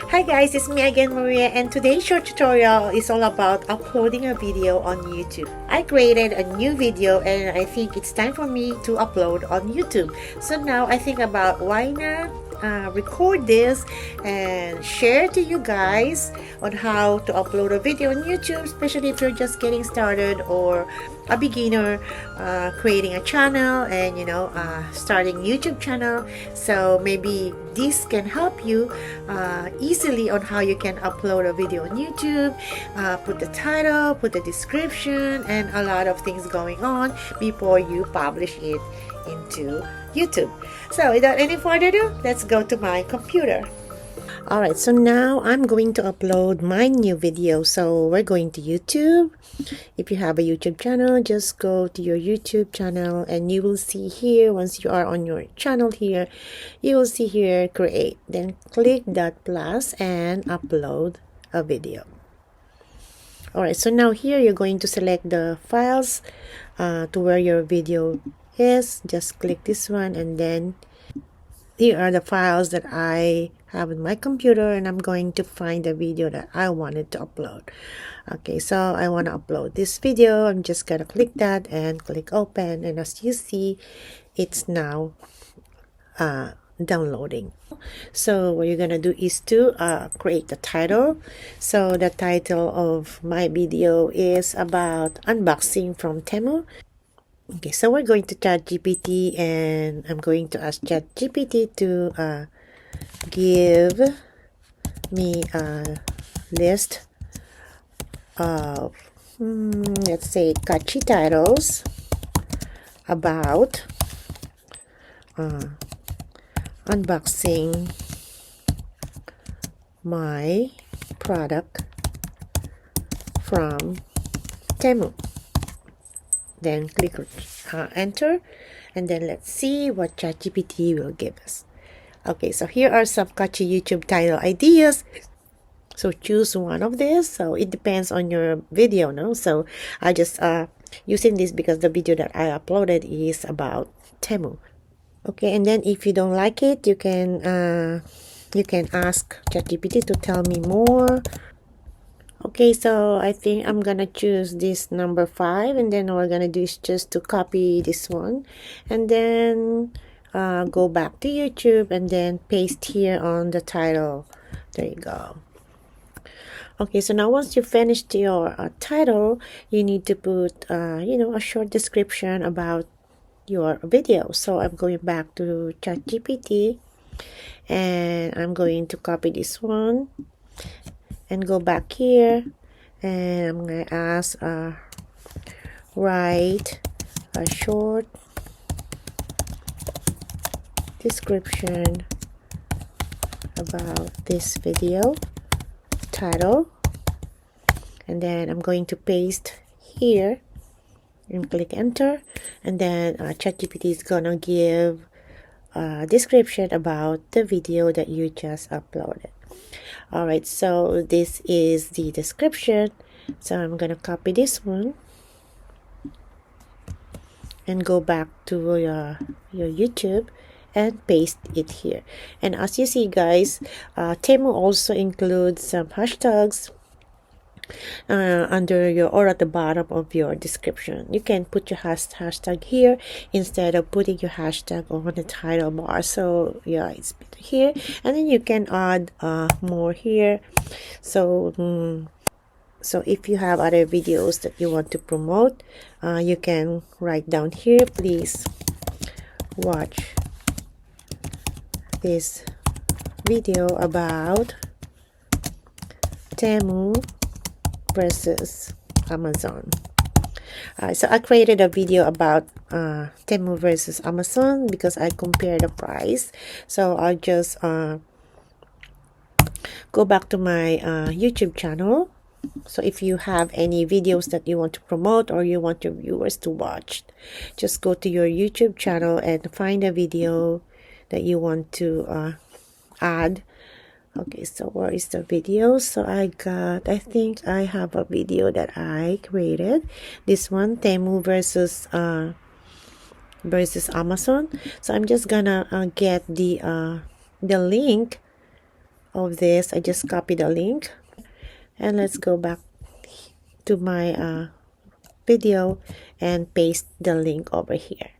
Hi guys, it's me again, Maria, and today's short tutorial is all about uploading a video on YouTube. I created a new video and I think it's time for me to upload on YouTube. So now I think about why not record this and share to you guys on how to upload a video on YouTube, especially if you're just getting started or a beginner creating a channel and starting YouTube channel. So maybe this can help you easily on how you can upload a video on YouTube, put the title, put the description, and a lot of things going on before you publish it into YouTube. So without any further ado, let's go to my computer. Alright, so now I'm going to upload my new video. So we're going to YouTube. If you have a YouTube channel, just go to your YouTube channel and you will see here, once you are on your channel here, you will see here create. Then click that plus and upload a video. Alright, so now here you're going to select the files to where your video is. Just click this one and then here are the files that I have in my computer, and I'm going to find the video that I wanted to upload. Okay, so I want to upload this video. I'm just gonna click that and click open, and as you see, it's now downloading. So what you're gonna do is to create the title. So the title of my video is about unboxing from Temu. Okay, so we're going to Chatgpt and I'm going to ask Chatgpt to give me a list of let's say catchy titles about unboxing my product from Temu. Then click enter, and then let's see what ChatGPT will give us. Okay, so here are some catchy YouTube title ideas. So choose one of these. So it depends on your video, no? So I just using this because the video that I uploaded is about Temu. Okay, and then if you don't like it, you can ask ChatGPT to tell me more. Okay, so I think I'm gonna choose this number 5, and then what we're gonna do is just to copy this one and then go back to YouTube and then paste here on the title. There you go. Okay, so now once you finished your title, you need to put a short description about your video. So I'm going back to ChatGPT and I'm going to copy this one and go back here, and I'm going to ask write a short description about this video title, and then I'm going to paste here and click enter, and then ChatGPT is gonna give a description about the video that you just uploaded. Alright, so this is the description. So I'm gonna copy this one and go back to your YouTube and paste it here. And as you see, guys, Temu also includes some hashtags under your or at the bottom of your description. You can put your hashtag here instead of putting your hashtag on the title bar. So yeah, it's here, and then you can add more here. So so if you have other videos that you want to promote, you can write down here, please watch this video about Temu versus Amazon. So I created a video about Temu versus Amazon because I compared the price. So I'll just go back to my YouTube channel. So if you have any videos that you want to promote or you want your viewers to watch, just go to your YouTube channel and find a video that you want to add. Okay, so where is the video? So I think I have a video that I created. This one, Temu versus Amazon. So I'm just gonna get the link of this. I just copy the link, and let's go back to my video and paste the link over here.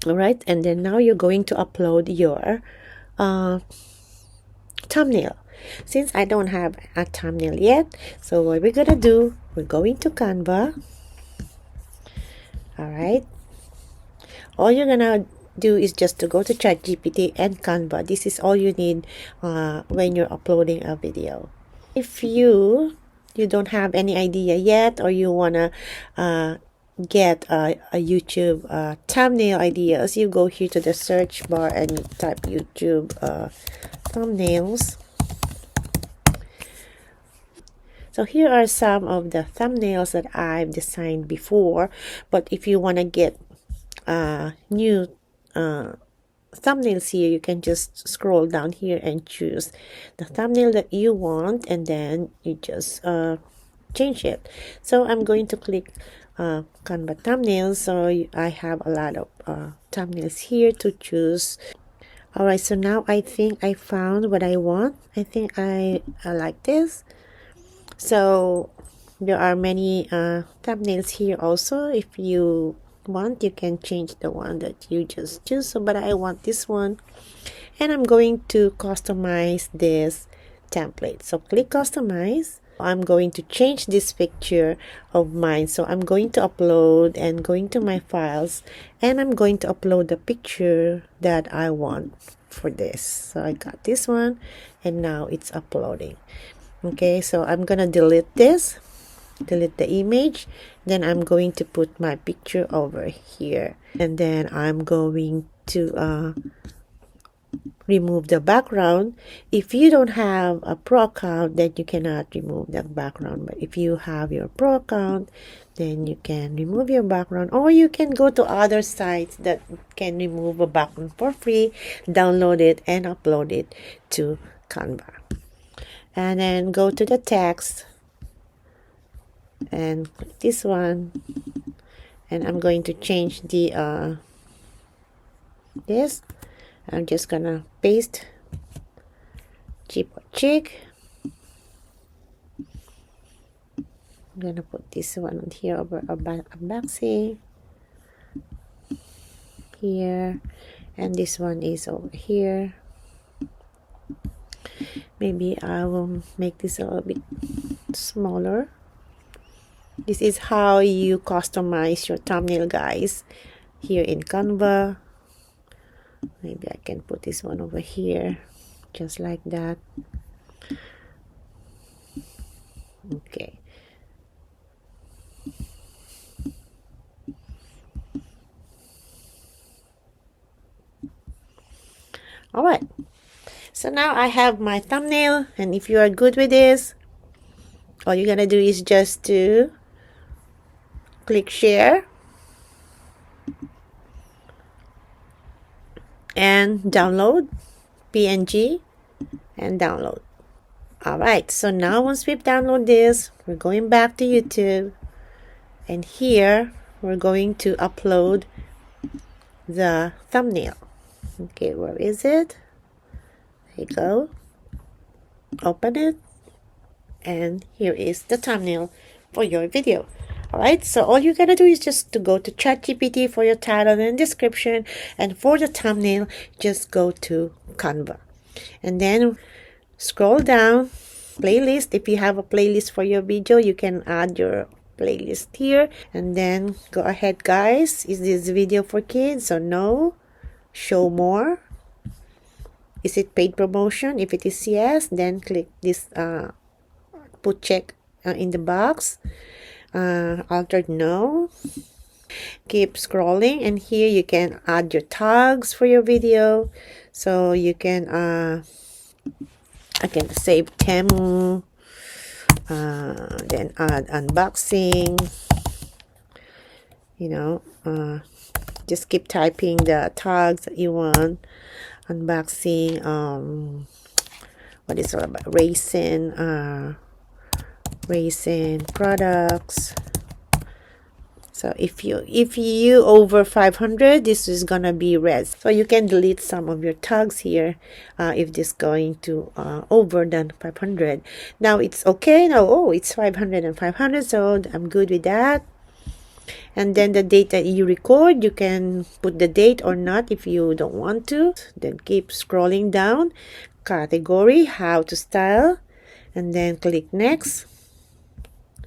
All right, and then now you're going to upload your thumbnail. Since I don't have a thumbnail yet, so what we're gonna do, we're going to Canva. All right, all you're gonna do is just to go to Chatgpt and Canva. This is all you need when you're uploading a video. If you don't have any idea yet, or you wanna get a YouTube thumbnail ideas, you go here to the search bar and you type YouTube thumbnails. So here are some of the thumbnails that I've designed before, but if you want to get new thumbnails here, you can just scroll down here and choose the thumbnail that you want, and then you just change it. So I'm going to click Canva thumbnails. So I have a lot of thumbnails here to choose. All right, so now I think I found what I want. I think I like this. So there are many thumbnails here also. If you want, you can change the one that you just choose. So, but I want this one, and I'm going to customize this template. So click customize. I'm going to change this picture of mine. So I'm going to upload and going to my files, and I'm going to upload the picture that I want for this. So I got this one, and now it's uploading. Okay, so I'm gonna delete this, delete the image, then I'm going to put my picture over here, and then I'm going to remove the background. If you don't have a pro account, then you cannot remove the background, but if you have your pro account, then you can remove your background, or you can go to other sites that can remove a background for free, download it and upload it to Canva. And then go to the text and click this one, and I'm going to change the this. I'm just gonna paste cheap or chick. I'm gonna put this one on here over a boxing here, and this one is over here. Maybe I will make this a little bit smaller. This is how you customize your thumbnail, guys, here in Canva. Maybe I can put this one over here, just like that. Okay. All right. So now I have my thumbnail, and if you are good with this, all you're gonna do is just to click share and download PNG and download. All right, so now once we've downloaded this, we're going back to YouTube, and here we're going to upload the thumbnail. Okay, where is it? There you go. Open it, and here is the thumbnail for your video. All right, so all you gotta do is just to go to Chatgpt for your title and description, and for the thumbnail, just go to Canva, and then scroll down, playlist. If you have a playlist for your video, you can add your playlist here, and then go ahead, guys. Is this video for kids or no? Show more. Is it paid promotion? If it is yes, then click this put check in the box. Altered no. Keep scrolling, and here you can add your tags for your video. So you can I can save Temu, then add unboxing, you know, just keep typing the tags that you want. Unboxing, what is it all about? Racing products, So if you over 500, this is gonna be red. So you can delete some of your tags here if this going to over than 500. Now it's okay. Now, oh, it's 500 and 500, so I'm good with that. And then the date that you record, you can put the date or not if you don't want to. Then keep scrolling down. Category, how to style, and then click next.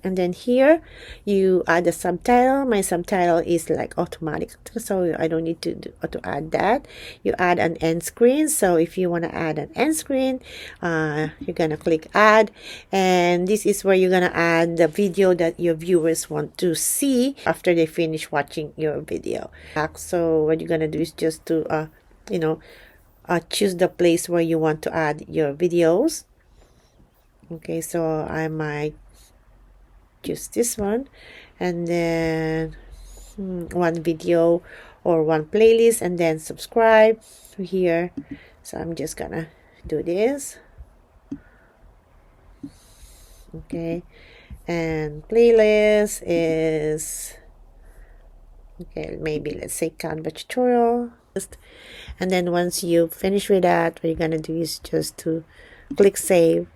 And then here you add a subtitle. My subtitle is like automatic, so I don't need to add that. You add an end screen. So if you want to add an end screen, you're gonna click add, and this is where you're gonna add the video that your viewers want to see after they finish watching your video. So what you're gonna do is just to choose the place where you want to add your videos. Okay, so I might choose this one, and then one video or one playlist, and then subscribe here. So I'm just gonna do this. Okay, and playlist is okay, maybe let's say Canva tutorial. And then once you finish with that, what you're gonna do is just to click save.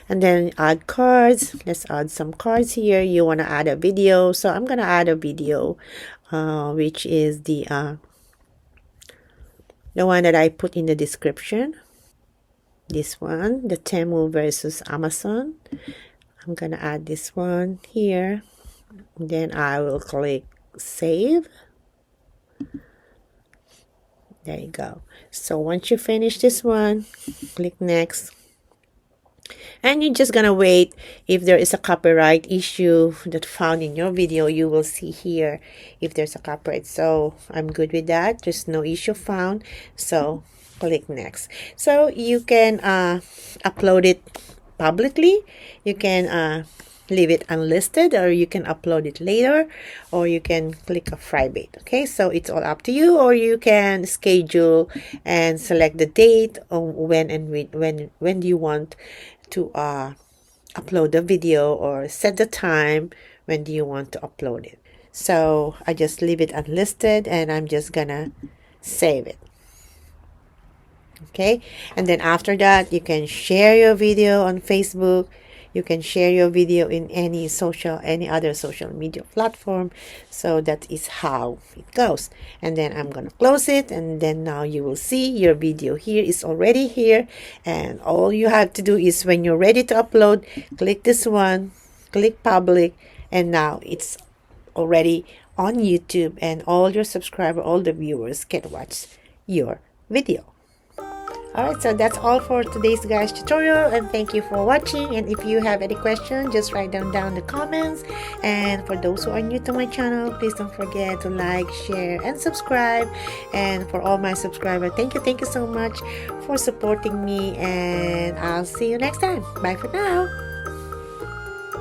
And then add cards. Let's add some cards here. You want to add a video, so I'm gonna add a video, which is the one that I put in the description. This one, the Temu versus Amazon. I'm gonna add this one here. Then I will click save. There you go. So once you finish this one, click next. And you're just gonna wait. If there is a copyright issue that found in your video, you will see here if there's a copyright. So I'm good with that. There's no issue found. So click next. So you can upload it publicly. You can leave it unlisted, or you can upload it later, or you can click a private. Okay, so it's all up to you. Or you can schedule and select the date on when do you want to upload the video, or set the time when do you want to upload it. So I just leave it unlisted, and I'm just gonna save it. Okay, and then after that, you can share your video on Facebook. You can share your video in any other social media platform. So that is how it goes. And then I'm gonna close it, and then now you will see your video here is already here. And all you have to do is, when you're ready to upload, click this one, click public, and now it's already on YouTube, and all your subscribers, all the viewers can watch your video. Alright, so that's all for today's guys tutorial, and thank you for watching. And if you have any questions, just write them down in the comments. And for those who are new to my channel, please don't forget to like, share, and subscribe. And for all my subscribers, thank you so much for supporting me, and I'll see you next time. Bye for now.